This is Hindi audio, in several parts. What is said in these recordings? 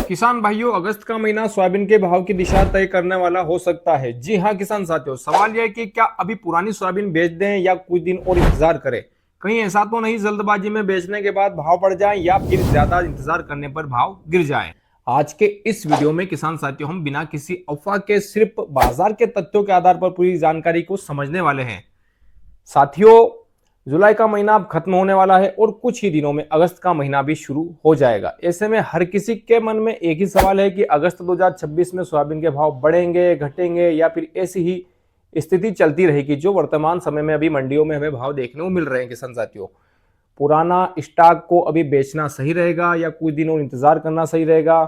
किसान भाइयों, अगस्त का महीना सोयाबीन के भाव की दिशा तय करने वाला हो सकता है। जी हां किसान साथियों, सवाल यह है कि क्या अभी पुरानी सोयाबीन बेच दें या कुछ दिन और इंतजार करें। कहीं ऐसा तो नहीं जल्दबाजी में बेचने के बाद भाव बढ़ जाए या फिर ज्यादा इंतजार करने पर भाव गिर जाए। आज के इस वीडियो में किसान साथियों, हम बिना किसी अफवाह के सिर्फ बाजार के तथ्यों के आधार पर पूरी जानकारी को समझने वाले हैं। साथियों, जुलाई का महीना अब खत्म होने वाला है और कुछ ही दिनों में अगस्त का महीना भी शुरू हो जाएगा। ऐसे में हर किसी के मन में एक ही सवाल है कि अगस्त 2026 में सोयाबीन के भाव बढ़ेंगे, घटेंगे या फिर ऐसी ही स्थिति चलती रहेगी जो वर्तमान समय में अभी मंडियों में हमें भाव देखने को मिल रहे हैं। किसान साथियों, पुराना स्टॉक को अभी बेचना सही रहेगा या कुछ दिनों इंतजार करना सही रहेगा।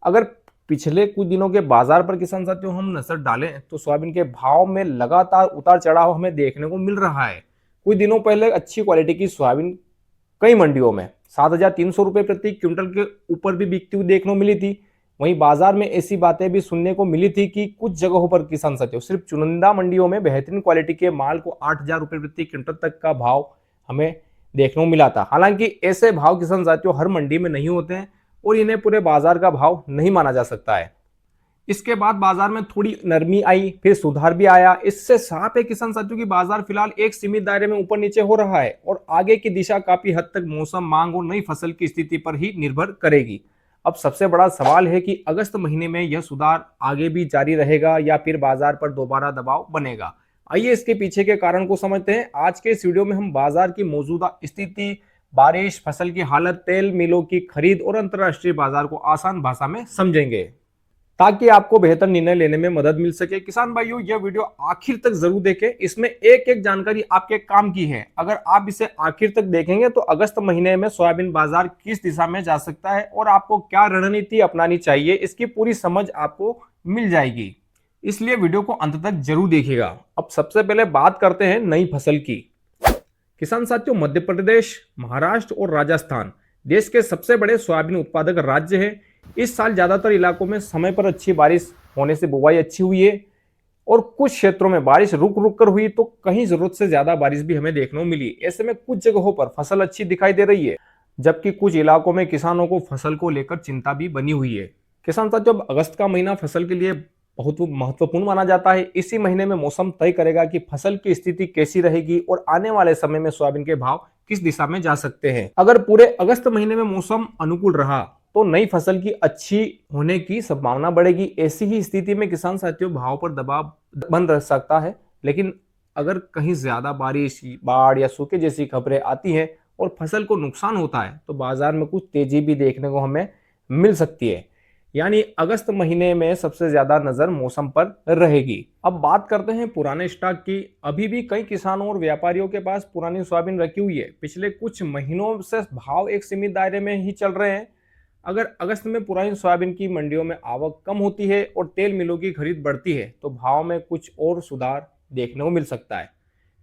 अगर पिछले कुछ दिनों के बाजार पर किसान साथियों हम नजर डालें तो सोयाबीन के भाव में लगातार उतार चढ़ाव हमें देखने को मिल रहा है। कुछ दिनों पहले अच्छी क्वालिटी की सोयाबीन कई मंडियों में 7,300 रुपए प्रति क्विंटल के ऊपर भी बिकती हुई देखने को मिली थी। वहीं बाजार में ऐसी बातें भी सुनने को मिली थी कि कुछ जगहों पर किसान साथियों सिर्फ चुनिंदा मंडियों में बेहतरीन क्वालिटी के माल को 8,000 रुपए प्रति क्विंटल तक का भाव हमें देखने को मिला था। हालांकि ऐसे भाव किसान साथियों हर मंडी में नहीं होते हैं और इन्हें पूरे बाजार का भाव नहीं माना जा सकता है। इसके बाद बाजार में थोड़ी नरमी आई, फिर सुधार भी आया। इससे साफ है किसान साथियों की बाजार फिलहाल एक सीमित दायरे में ऊपर नीचे हो रहा है और आगे की दिशा काफी हद तक मौसम, मांग और नई फसल की स्थिति पर ही निर्भर करेगी। अब सबसे बड़ा सवाल है कि अगस्त महीने में यह सुधार आगे भी जारी रहेगा या फिर बाजार पर दोबारा दबाव बनेगा। आइए इसके पीछे के कारण को समझते हैं। आज के इस वीडियो में हम बाजार की मौजूदा स्थिति, बारिश, फसल की हालत, तेल मिलों की खरीद और अंतर्राष्ट्रीय बाजार को आसान भाषा में समझेंगे ताकि आपको बेहतर निर्णय लेने में मदद मिल सके। किसान भाइयों, यह वीडियो आखिर तक जरूर देखें, इसमें एक एक जानकारी आपके काम की है। अगर आप इसे आखिर तक देखेंगे तो अगस्त महीने में सोयाबीन बाजार किस दिशा में जा सकता है और आपको क्या रणनीति अपनानी चाहिए, इसकी पूरी समझ आपको मिल जाएगी। इसलिए वीडियो को अंत तक जरूर देखिएगा। अब सबसे पहले बात करते हैं नई फसल की। किसान साथियों, मध्य प्रदेश, महाराष्ट्र और राजस्थान देश के सबसे बड़े सोयाबीन उत्पादक राज्य है। इस साल ज्यादातर इलाकों में समय पर अच्छी बारिश होने से बुवाई अच्छी हुई है और कुछ क्षेत्रों में बारिश रुक रुक कर हुई तो कहीं जरूरत से ज्यादा बारिश भी हमें देखने को मिली। ऐसे में कुछ जगहों पर फसल अच्छी दिखाई दे रही है, जबकि कुछ इलाकों में किसानों को फसल को लेकर चिंता भी बनी हुई है। किसान साथियों, अब अगस्त का महीना फसल के लिए बहुत महत्वपूर्ण माना जाता है। इसी महीने में मौसम तय करेगा कि फसल की स्थिति कैसी रहेगी और आने वाले समय में सोयाबीन के भाव किस दिशा में जा सकते हैं। अगर पूरे अगस्त महीने में मौसम अनुकूल रहा तो नई फसल की अच्छी होने की संभावना बढ़ेगी। ऐसी ही स्थिति में किसान साथियों भाव पर दबाव बन रह सकता है। लेकिन अगर कहीं ज्यादा बारिश, बाढ़ या सूखे जैसी खबरें आती हैं और फसल को नुकसान होता है तो बाजार में कुछ तेजी भी देखने को हमें मिल सकती है। यानी अगस्त महीने में सबसे ज्यादा नजर मौसम पर रहेगी। अब बात करते हैं पुराने स्टॉक की। अभी भी कई किसानों और व्यापारियों के पास पुरानी सोयाबीन रखी हुई है। पिछले कुछ महीनों से भाव एक सीमित दायरे में ही चल रहे हैं। अगर अगस्त में पुरानी सोयाबीन की मंडियों में आवक कम होती है और तेल मिलों की खरीद बढ़ती है तो भाव में कुछ और सुधार देखने को मिल सकता है।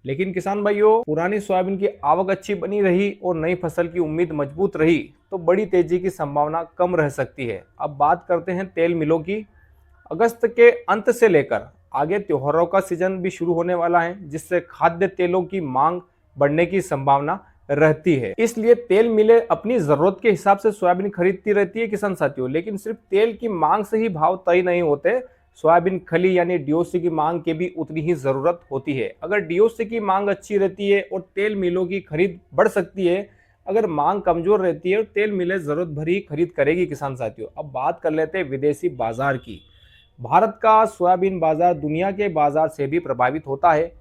लेकिन किसान भाइयों, पुरानी सोयाबीन की आवक अच्छी बनी रही और नई फसल की उम्मीद मजबूत रही तो बड़ी तेजी की संभावना कम रह सकती है। अब बात करते हैं तेल मिलों की। अगस्त के अंत से लेकर आगे त्योहारों का सीजन भी शुरू होने वाला है, जिससे खाद्य तेलों की मांग बढ़ने की संभावना रहती है। इसलिए तेल मिलें अपनी जरूरत के हिसाब से सोयाबीन खरीदती रहती है किसान साथियों। लेकिन सिर्फ तेल की मांग से ही भाव तय नहीं होते। सोयाबीन खली यानी डीओसी की मांग की भी उतनी ही जरूरत होती है। अगर डीओसी की मांग अच्छी रहती है और तेल मिलों की खरीद बढ़ सकती है। अगर मांग कमजोर रहती है और तेल मिलें जरूरत भरी खरीद करेगी किसान साथियों। अब बात कर लेते हैं विदेशी बाजार की। भारत का सोयाबीन बाजार दुनिया के बाजार से भी प्रभावित होता है।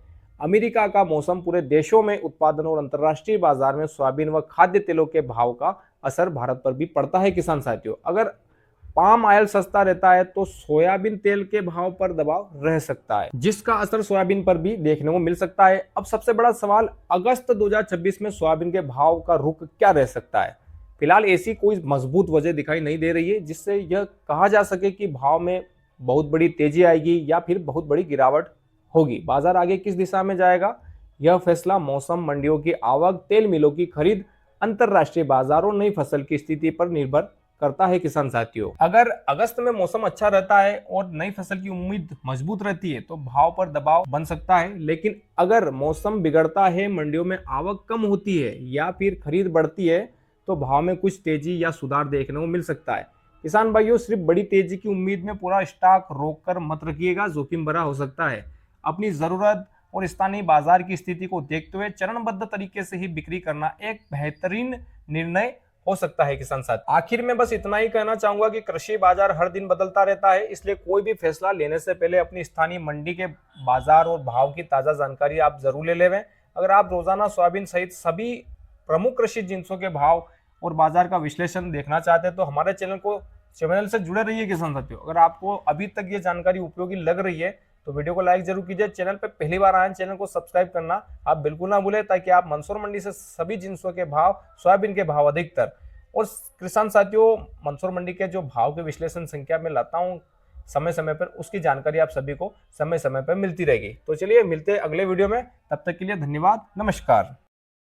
अमेरिका का मौसम, पूरे देशों में उत्पादन और अंतर्राष्ट्रीय बाजार में सोयाबीन व खाद्य तेलों के भाव का असर भारत पर भी पड़ता है किसान साथियों। अगर पाम ऑयल सस्ता रहता है तो सोयाबीन तेल के भाव पर दबाव रह सकता है, जिसका असर सोयाबीन पर भी देखने को मिल सकता है। अब सबसे बड़ा सवाल, अगस्त 2026 में सोयाबीन के भाव का रुख क्या रह सकता है। फिलहाल ऐसी कोई मजबूत वजह दिखाई नहीं दे रही है जिससे यह कहा जा सके कि भाव में बहुत बड़ी तेजी आएगी या फिर बहुत बड़ी गिरावट होगी। बाजार आगे किस दिशा में जाएगा, यह फैसला मौसम, मंडियों की आवक, तेल मिलों की खरीद, अंतरराष्ट्रीय बाजारों, नई फसल की स्थिति पर निर्भर करता है किसान साथियों। अगर अगस्त में मौसम अच्छा रहता है और नई फसल की उम्मीद मजबूत रहती है तो भाव पर दबाव बन सकता है। लेकिन अगर मौसम बिगड़ता है, मंडियों में आवक कम होती है या फिर खरीद बढ़ती है तो भाव में कुछ तेजी या सुधार देखने को मिल सकता है। किसान भाइयों, सिर्फ बड़ी तेजी की उम्मीद में पूरा स्टॉक रोक कर मत रखिएगा, जोखिम भरा हो सकता है। अपनी जरूरत और स्थानीय बाजार की स्थिति को देखते हुए चरणबद्ध तरीके से ही बिक्री करना एक बेहतरीन निर्णय हो सकता है किसान साथी। आखिर में बस इतना ही कहना चाहूंगा कि कृषि बाजार हर दिन बदलता रहता है, इसलिए कोई भी फैसला लेने से पहले अपनी स्थानीय मंडी के बाजार और भाव की ताजा जानकारी आप जरूर ले लें। अगर आप रोजाना सोयाबीन सहित सभी प्रमुख कृषि जिंसों के भाव और बाजार का विश्लेषण देखना चाहते हैं तो हमारे चैनल से जुड़े रहिए किसान साथियों। अगर आपको अभी तक ये जानकारी उपयोगी लग रही है तो वीडियो को लाइक जरूर कीजिए। चैनल पे पहली बार आए चैनल को सब्सक्राइब करना आप बिल्कुल ना भूलें, ताकि आप मंदसौर मंडी से सभी जिंसों के भाव, सोयाबीन के भाव अधिकतर और किसान साथियों मंदसौर मंडी के जो भाव के विश्लेषण संख्या में लाता हूँ समय समय पर, उसकी जानकारी आप सभी को समय समय पर मिलती रहेगी। तो चलिए मिलते हैं अगले वीडियो में, तब तक के लिए धन्यवाद, नमस्कार।